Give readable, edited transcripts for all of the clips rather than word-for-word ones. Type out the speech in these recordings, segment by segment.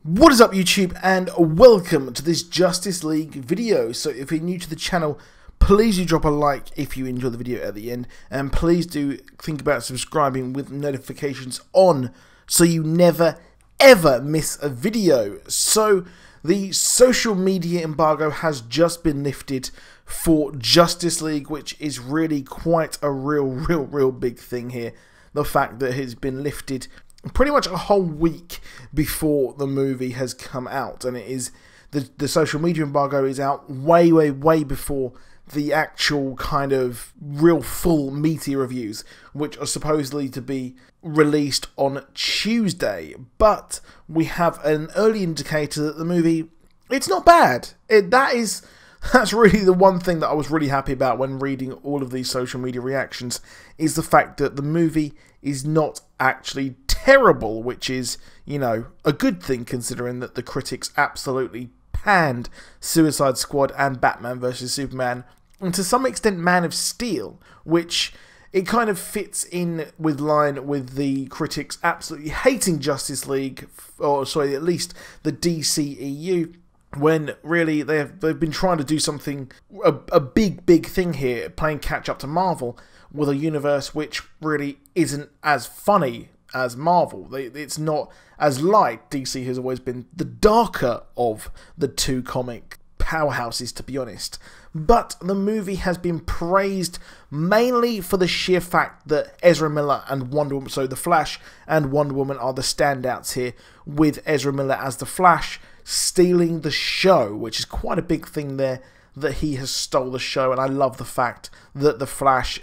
What is up YouTube, and welcome to this Justice League video. So if you're new to the channel, please do drop a like if you enjoy the video at the end, and please do think about subscribing with notifications on so you never ever miss a video. So the social media embargo has just been lifted for Justice League, which is really quite a real big thing here. The fact that it has been lifted pretty much a whole week before the movie has come out, and it is the social media embargo is out way before the actual kind of real full meaty reviews, which are supposedly to be released on Tuesday. But we have an early indicator that the movie, it's not bad. That's really the one thing that I was really happy about when reading all of these social media reactions, is the fact that the movie is not actually terrible, which is, you know, a good thing considering that the critics absolutely panned Suicide Squad and Batman vs Superman, and to some extent Man of Steel, which it kind of fits in with line with the critics absolutely hating Justice League, or sorry, at least the DCEU, when really they've been trying to do something, a big thing here, playing catch up to Marvel with a universe which really isn't as funny as Marvel. It's not as light. DC has always been the darker of the two comic powerhouses, to be honest. But the movie has been praised mainly for the sheer fact that Ezra Miller and Wonder Woman, so the Flash and Wonder Woman, are the standouts here, with Ezra Miller as the Flash stealing the show, which is quite a big thing there, that he has stole the show. And I love the fact that the Flash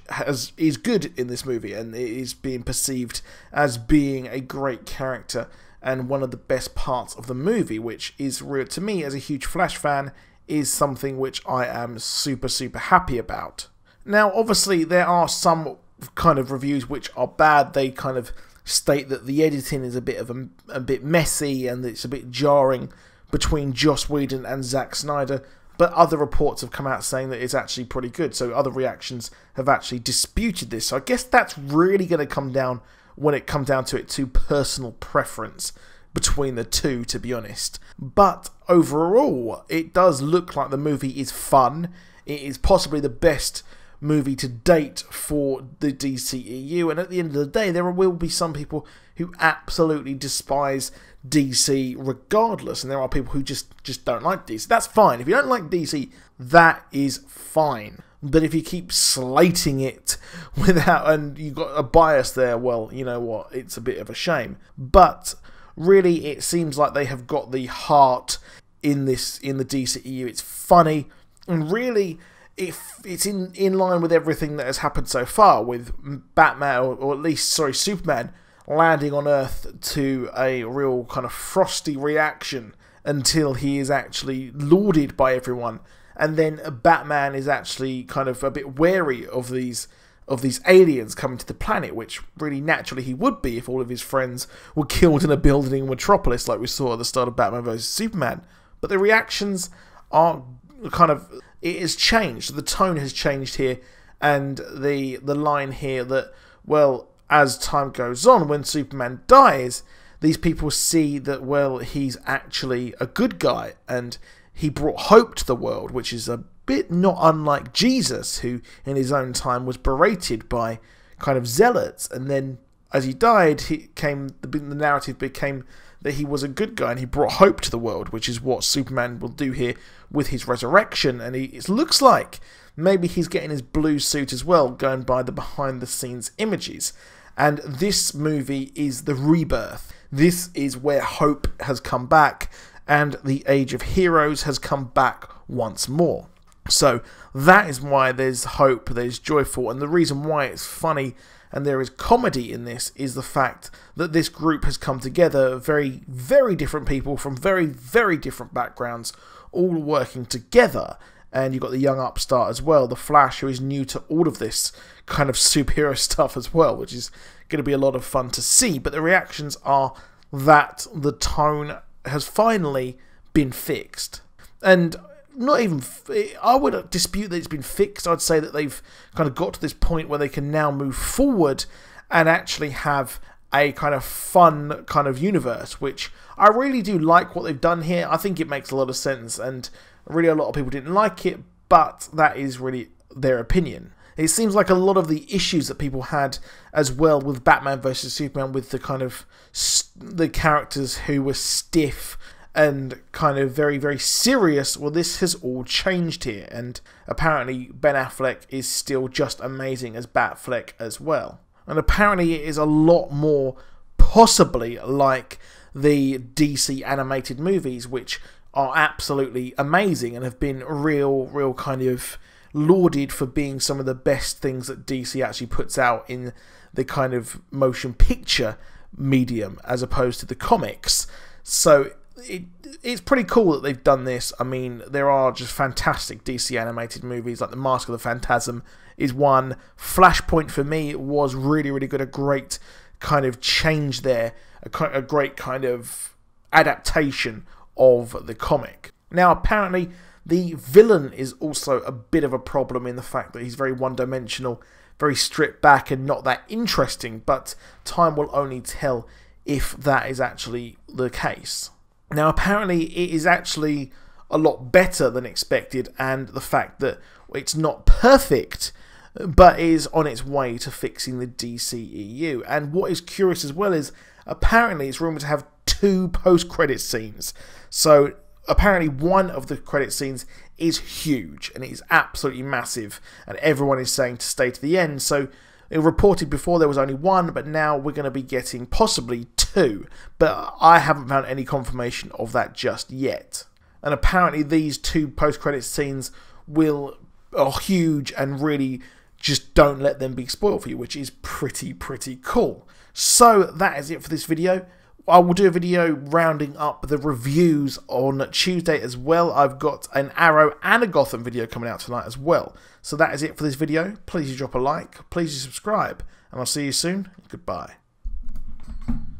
is good in this movie, and it is being perceived as being a great character and one of the best parts of the movie, which is real to me as a huge Flash fan, is something which I am super happy about. Now obviously there are some kind of reviews which are bad. They kind of state that the editing is a bit messy and it's a bit jarring between Joss Whedon and Zack Snyder, but other reports have come out saying that it's actually pretty good, so other reactions have actually disputed this. So I guess that's really going to come down, when it comes down to it, to personal preference between the two, to be honest. But overall, it does look like the movie is fun. It is possibly the best movie to date for the DCEU, and at the end of the day there will be some people who absolutely despise DC regardless, and there are people who just don't like DC. That's fine. If you don't like DC, that is fine. But if you keep slating it without, and you've got a bias there, well, you know what, it's a bit of a shame. But really, it seems like they have got the heart in the DCEU. It's funny, and really it's in line with everything that has happened so far, with Batman, or at least, sorry, Superman landing on Earth to a real kind of frosty reaction until he is actually lauded by everyone, and then Batman is actually kind of a bit wary of these aliens coming to the planet, which really naturally he would be if all of his friends were killed in a building in Metropolis like we saw at the start of Batman vs Superman. But the reactions are kind of, it has changed. The tone has changed here, and the line here that, well, as time goes on, when Superman dies, these people see that, well, he's actually a good guy and he brought hope to the world, which is a bit not unlike Jesus, who in his own time was berated by kind of zealots, and then as he died, the narrative became that he was a good guy and he brought hope to the world, which is what Superman will do here with his resurrection. And it looks like maybe he's getting his blue suit as well, going by the behind the scenes images. And this movie is the rebirth. This is where hope has come back, and the Age of Heroes has come back once more. So that is why there's hope, there's joyful, and the reason why it's funny and there is comedy in this is the fact that this group has come together, very different people from very different backgrounds, all working together. And you've got the young upstart as well, the Flash, who is new to all of this kind of superhero stuff as well, which is going to be a lot of fun to see. But the reactions are that the tone has finally been fixed. And not even, I would dispute that it's been fixed. I'd say that they've kind of got to this point where they can now move forward and actually have a kind of fun kind of universe, which I really do like what they've done here. I think it makes a lot of sense, and really a lot of people didn't like it, but that is really their opinion. It seems like a lot of the issues that people had as well with Batman vs Superman, with the kind of the characters who were stiff and kind of very, very serious, well, this has all changed here, and apparently Ben Affleck is still just amazing as Batfleck as well. And apparently it is a lot more possibly like the DC animated movies, which are absolutely amazing and have been real kind of lauded for being some of the best things that DC actually puts out in the kind of motion picture medium as opposed to the comics. So it's pretty cool that they've done this. I mean, there are just fantastic DC animated movies, like The Mask of the Phantasm is one. Flashpoint for me was really good, a great kind of change there, a great kind of adaptation of the comic. Now apparently the villain is also a bit of a problem in the fact that he's very one-dimensional, very stripped back and not that interesting, but time will only tell if that is actually the case. Now apparently it is actually a lot better than expected, and the fact that it's not perfect but is on its way to fixing the DCEU. And what is curious as well is apparently it's rumoured to have 2 post-credit scenes. So apparently one of the credit scenes is huge and it is absolutely massive, and everyone is saying to stay to the end. So it reported before there was only 1, but now we're going to be getting possibly 2, but I haven't found any confirmation of that just yet. And apparently these 2 post-credit scenes are huge and really just don't let them be spoiled for you, which is pretty cool. So that is it for this video. I will do a video rounding up the reviews on Tuesday as well. I've got an Arrow and a Gotham video coming out tonight as well. So that is it for this video. Please do drop a like, please do subscribe, and I'll see you soon. Goodbye.